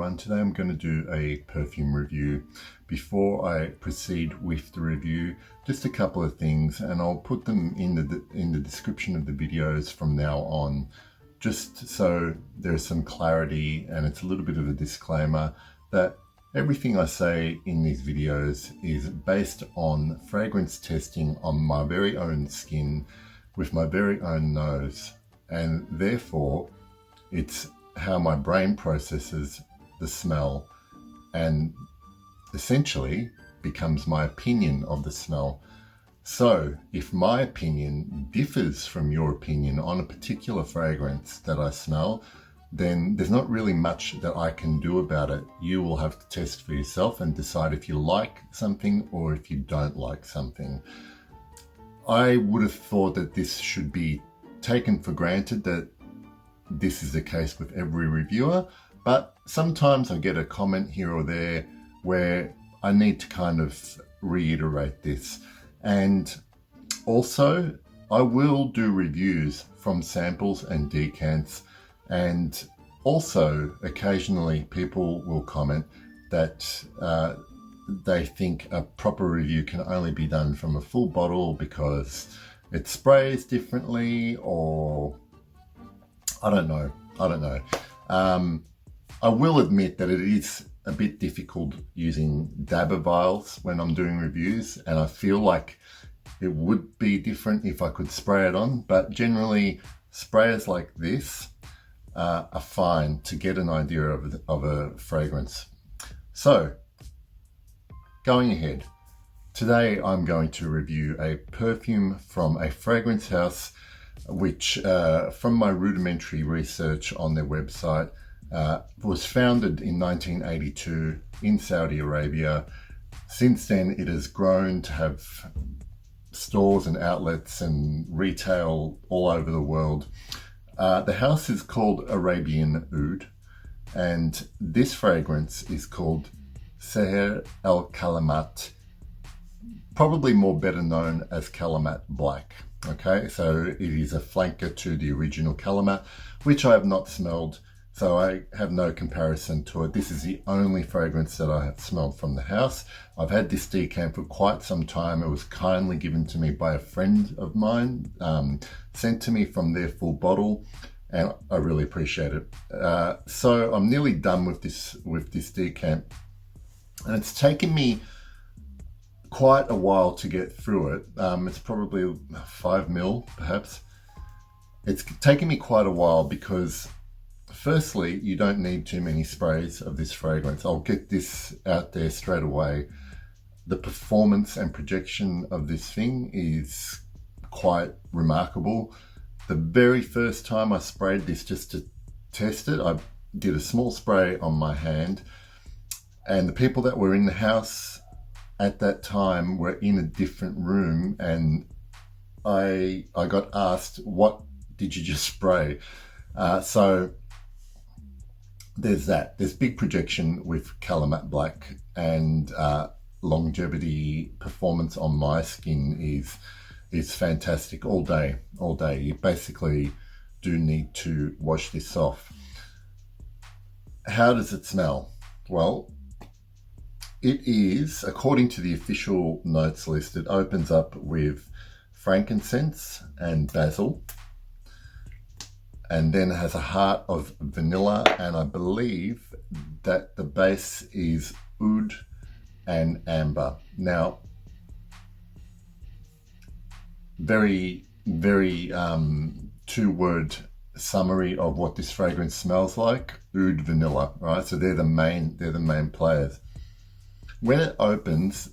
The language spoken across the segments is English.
everyone. Today I'm going to do a perfume review. Before I proceed with the review, just a couple of things, and I'll put them in the description of the videos from now on, just so there's some clarity, and it's a little bit of a disclaimer that everything I say in these videos is based on fragrance testing on my very own skin with my very own nose, and therefore it's how my brain processes the smell and essentially becomes my opinion of the smell. So if my opinion differs from your opinion on a particular fragrance that I smell, then there's not really much that I can do about it. You will have to test for yourself and decide if you like something or if you don't like something. I would have thought that this should be taken for granted that this is the case with every reviewer, but sometimes I get a comment here or there where I need to kind of reiterate this. And also, I will do reviews from samples and decants, and also occasionally people will comment that they think a proper review can only be done from a full bottle because it sprays differently, or I don't know. I will admit that it is a bit difficult using dabber vials when I'm doing reviews, and I feel like it would be different if I could spray it on, but generally sprayers like this are fine to get an idea of a fragrance. So, going ahead, today I'm going to review a perfume from a fragrance house which, from my rudimentary research on their website, was founded in 1982 in Saudi Arabia. Since then, it has grown to have stores and outlets and retail all over the world. The house is called Arabian Oud, and this fragrance is called Seher El Kalemat, probably more better known as Kalemat Black. Okay, so it is a flanker to the original Kalemat, which I have not smelled, so I have no comparison to it. This is the only fragrance that I have smelled from the house. I've had this decant for quite some time. It was kindly given to me by a friend of mine, sent to me from their full bottle, and I really appreciate it. So I'm nearly done with this decant, and it's taken me quite a while to get through it. It's probably 5 ml perhaps. It's taken me quite a while because firstly, you don't need too many sprays of this fragrance. I'll get this out there straight away. The performance and projection of this thing is quite remarkable. The very first time I sprayed this just to test it, I did a small spray on my hand, and the people that were in the house at that time were in a different room, and I got asked, what did you just spray? So there's that. There's big projection with Kalemat Black, and longevity performance on my skin is fantastic all day. You basically do need to wash this off. How does it smell? Well, it is, according to the official notes list, it opens up with frankincense and basil, and then has a heart of vanilla, and I believe that the base is oud and amber. Now, very two-word summary of what this fragrance smells like: oud, vanilla. Right, so they're the main players. When it opens,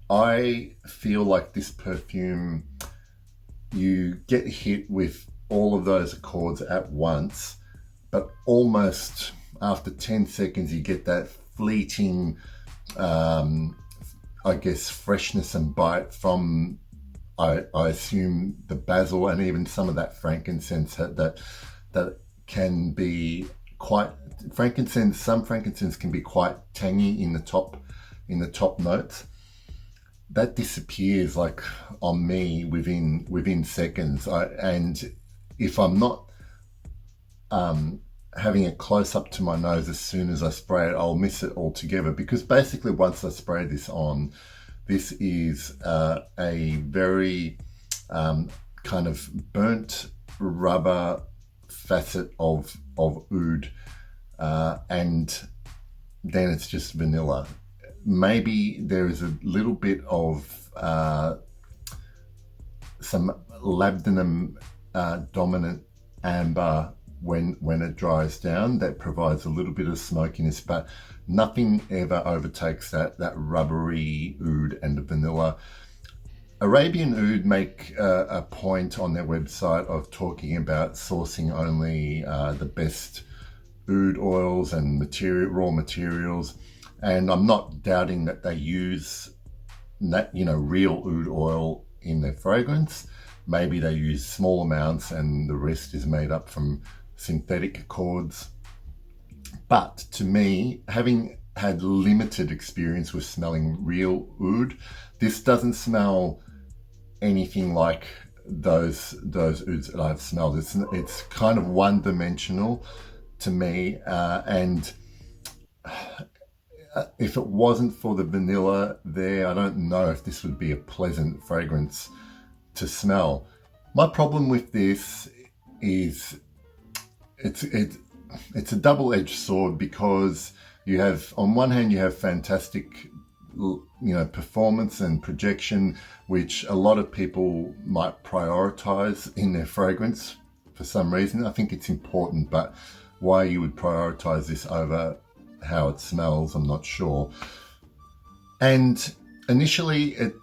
I feel like this perfume, you get hit with all of those accords at once, but almost after 10 seconds, you get that fleeting, I guess, freshness and bite from, I assume, the basil and even some of that frankincense that can be quite, some frankincense can be quite tangy in the top notes. That disappears like on me within seconds. And if I'm not having it close up to my nose as soon as I spray it, I'll miss it altogether, because basically once I spray this on, this is a very kind of burnt rubber facet of oud, and then it's just vanilla. Maybe there is a little bit of some labdanum dominant amber when it dries down, that provides a little bit of smokiness, but nothing ever overtakes that rubbery oud and the vanilla. Arabian Oud make a point on their website of talking about sourcing only the best oud oils and raw materials, and I'm not doubting that they use real oud oil in their fragrance. Maybe they use small amounts and the rest is made up from synthetic accords. But to me, having had limited experience with smelling real oud, this doesn't smell anything like those ouds that I've smelled. It's kind of one-dimensional to me, and if it wasn't for the vanilla there, I don't know if this would be a pleasant fragrance to smell. My problem with this is it's a double-edged sword, because you have, on one hand, you have fantastic performance and projection, which a lot of people might prioritize in their fragrance for some reason. I think it's important, but why you would prioritize this over how it smells, I'm not sure. And initially it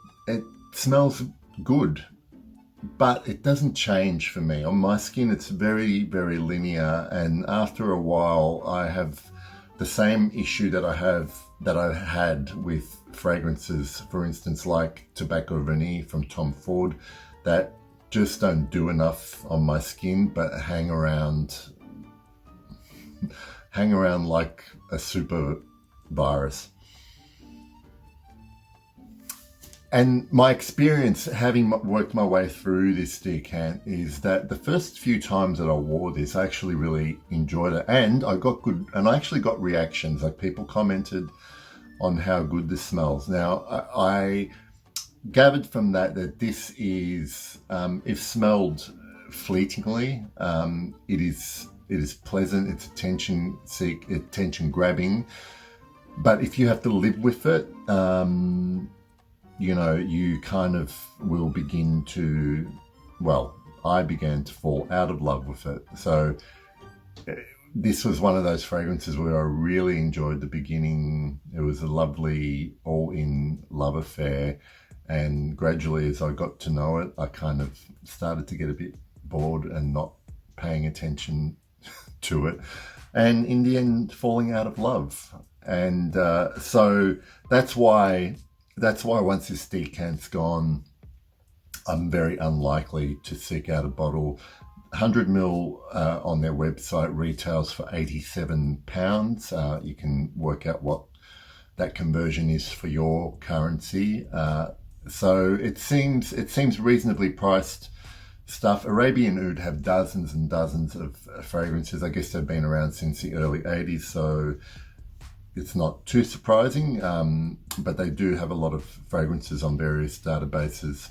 smells good, but it doesn't change for me. On my skin, it's very, very linear, and after a while I have the same issue that I had with fragrances, for instance, like Tobacco Vanille from Tom Ford, that just don't do enough on my skin, but hang around like a super virus. And my experience, having worked my way through this decant, is that the first few times that I wore this, I actually really enjoyed it, and I actually got reactions. Like, people commented on how good this smells. Now, I gathered from that this is, if smelled fleetingly, it is pleasant, it's attention grabbing, but if you have to live with it, you kind of will begin to, I began to fall out of love with it. So this was one of those fragrances where I really enjoyed the beginning. It was a lovely all-in love affair, and gradually as I got to know it, I kind of started to get a bit bored and not paying attention to it, and in the end falling out of love. And so that's why once this decant's gone, I'm very unlikely to seek out a bottle. 100 ml on their website retails for £87. You can work out what that conversion is for your currency. So it seems reasonably priced stuff. Arabian Oud have dozens and dozens of fragrances. I guess they've been around since the early 80s, so it's not too surprising, but they do have a lot of fragrances on various databases.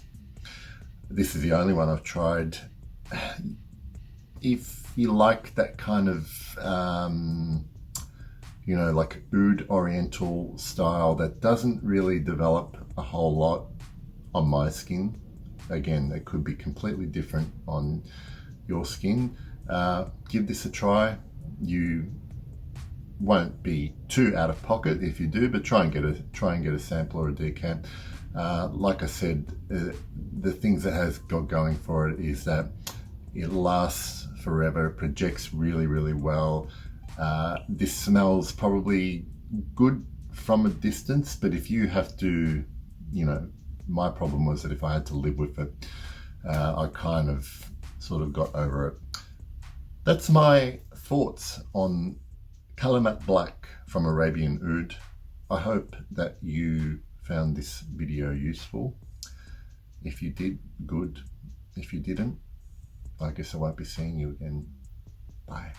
This is the only one I've tried. If you like that kind of, like oud oriental style that doesn't really develop a whole lot on my skin, again, it could be completely different on your skin, give this a try. You won't be too out of pocket if you do, but try and get a sample or a decant. Like I said, the things that has got going for it is that it lasts forever, it projects really, really well. This smells probably good from a distance, but if you have to, my problem was that if I had to live with it, I kind of sort of got over it. That's my thoughts on Kalemat Black from Arabian Oud. I hope that you found this video useful. If you did, good. If you didn't, I guess I won't be seeing you again. Bye.